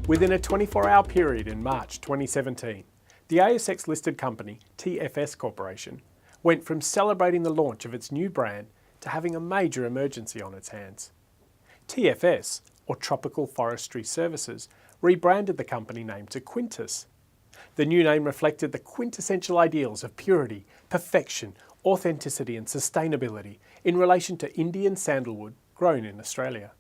Within a 24-hour period in March 2017, the ASX-listed company TFS Corporation went from celebrating the launch of its new brand to having a major emergency on its hands. TFS, or Tropical Forestry Services, rebranded the company name to Quintus. The new name reflected the quintessential ideals of purity, perfection, authenticity and sustainability in relation to Indian sandalwood grown in Australia.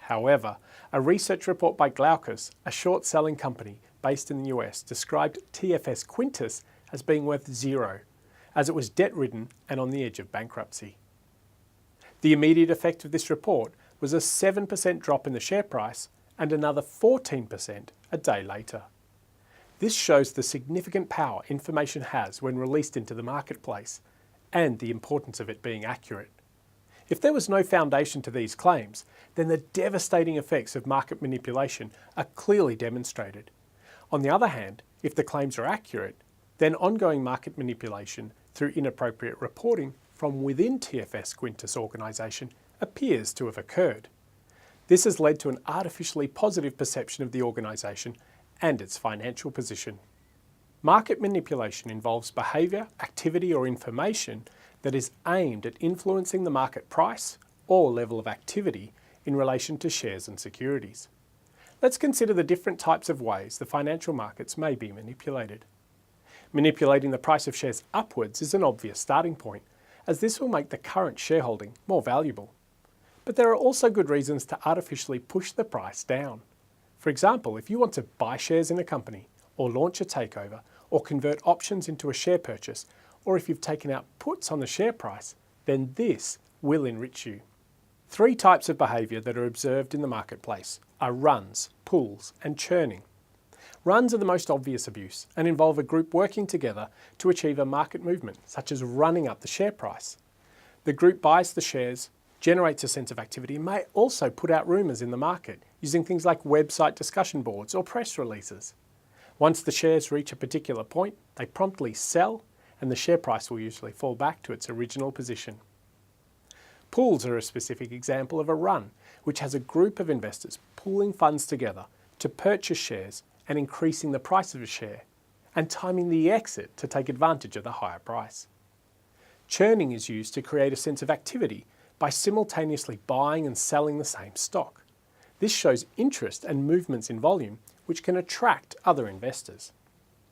However, a research report by Glaucus, a short-selling company based in the US, described TFS Quintus as being worth zero, as it was debt-ridden and on the edge of bankruptcy. The immediate effect of this report was a 7% drop in the share price and another 14% a day later. This shows the significant power information has when released into the marketplace and the importance of it being accurate. If there was no foundation to these claims, then the devastating effects of market manipulation are clearly demonstrated. On the other hand, if the claims are accurate, then ongoing market manipulation through inappropriate reporting from within TFS Quintus organisation appears to have occurred. This has led to an artificially positive perception of the organisation and its financial position. Market manipulation involves behaviour, activity or information that is aimed at influencing the market price or level of activity in relation to shares and securities. Let's consider the different types of ways the financial markets may be manipulated. Manipulating the price of shares upwards is an obvious starting point, as this will make the current shareholding more valuable. But there are also good reasons to artificially push the price down. For example, if you want to buy shares in a company, or launch a takeover, or convert options into a share purchase, or if you've taken out puts on the share price, then this will enrich you. Three types of behaviour that are observed in the marketplace are runs, pulls, and churning. Runs are the most obvious abuse and involve a group working together to achieve a market movement, such as running up the share price. The group buys the shares, generates a sense of activity, and may also put out rumours in the market using things like website discussion boards or press releases. Once the shares reach a particular point, they promptly sell, and the share price will usually fall back to its original position. Pools are a specific example of a run, which has a group of investors pooling funds together to purchase shares and increasing the price of a share, and timing the exit to take advantage of the higher price. Churning is used to create a sense of activity by simultaneously buying and selling the same stock. This shows interest and movements in volume, which can attract other investors.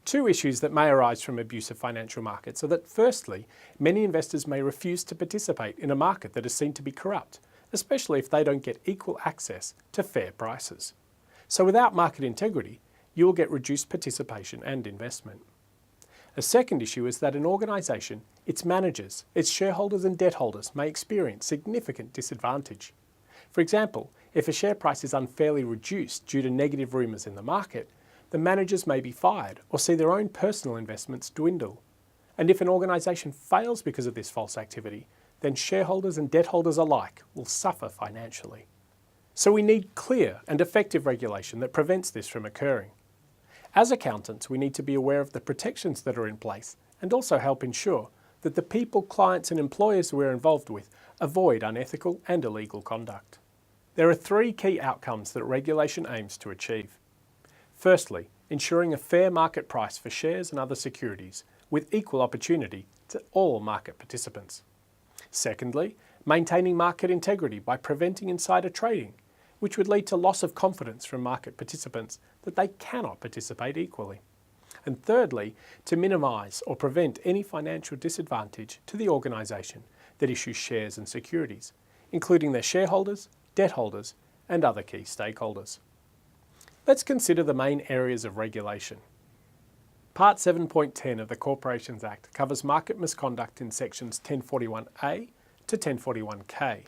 Two issues that may arise from abuse of financial markets are that, firstly, many investors may refuse to participate in a market that is seen to be corrupt, especially if they don't get equal access to fair prices. So without market integrity, you will get reduced participation and investment. A second issue is that an organisation, its managers, its shareholders and debt holders may experience significant disadvantage. For example, if a share price is unfairly reduced due to negative rumours in the market, the managers may be fired or see their own personal investments dwindle. And if an organisation fails because of this false activity, then shareholders and debt holders alike will suffer financially. So we need clear and effective regulation that prevents this from occurring. As accountants, we need to be aware of the protections that are in place and also help ensure that the people, clients and employers we're involved with avoid unethical and illegal conduct. There are three key outcomes that regulation aims to achieve. Firstly, ensuring a fair market price for shares and other securities with equal opportunity to all market participants. Secondly, maintaining market integrity by preventing insider trading, which would lead to loss of confidence from market participants that they cannot participate equally. And thirdly, to minimise or prevent any financial disadvantage to the organisation that issues shares and securities, including their shareholders, debt holders and other key stakeholders. Let's consider the main areas of regulation. Part 7.10 of the Corporations Act covers market misconduct in sections 1041A to 1041K.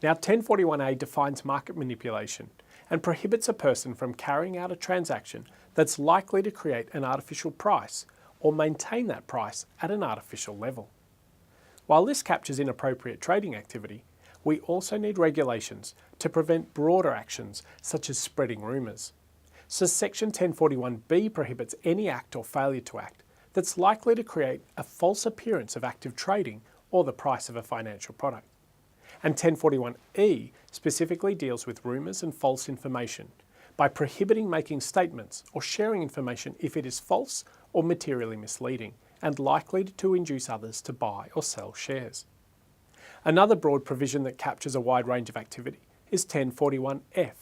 Now 1041A defines market manipulation and prohibits a person from carrying out a transaction that's likely to create an artificial price or maintain that price at an artificial level. While this captures inappropriate trading activity, we also need regulations to prevent broader actions such as spreading rumours. So Section 1041B prohibits any act or failure to act that's likely to create a false appearance of active trading or the price of a financial product. And 1041E specifically deals with rumours and false information, by prohibiting making statements or sharing information if it is false or materially misleading and likely to induce others to buy or sell shares. Another broad provision that captures a wide range of activity is 1041F,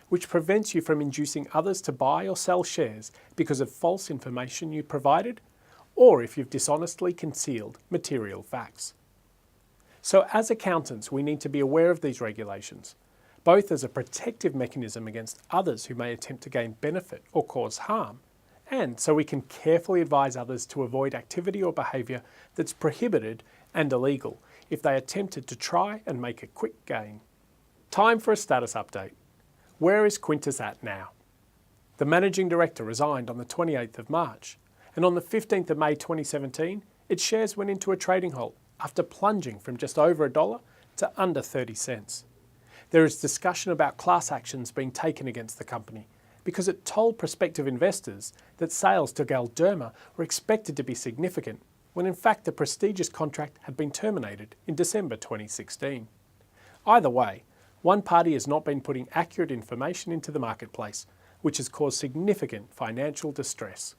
which prevents you from inducing others to buy or sell shares because of false information you provided or if you've dishonestly concealed material facts. So as accountants, we need to be aware of these regulations, both as a protective mechanism against others who may attempt to gain benefit or cause harm, and so we can carefully advise others to avoid activity or behaviour that's prohibited and illegal if they attempted to try and make a quick gain. Time for a status update. Where is Quintus at now? The Managing Director resigned on the 28th of March, and on the 15th of May 2017, its shares went into a trading halt after plunging from just over $1 to under 30 cents. There is discussion about class actions being taken against the company because it told prospective investors that sales to Galderma were expected to be significant, when in fact the prestigious contract had been terminated in December 2016. Either way, one party has not been putting accurate information into the marketplace, which has caused significant financial distress.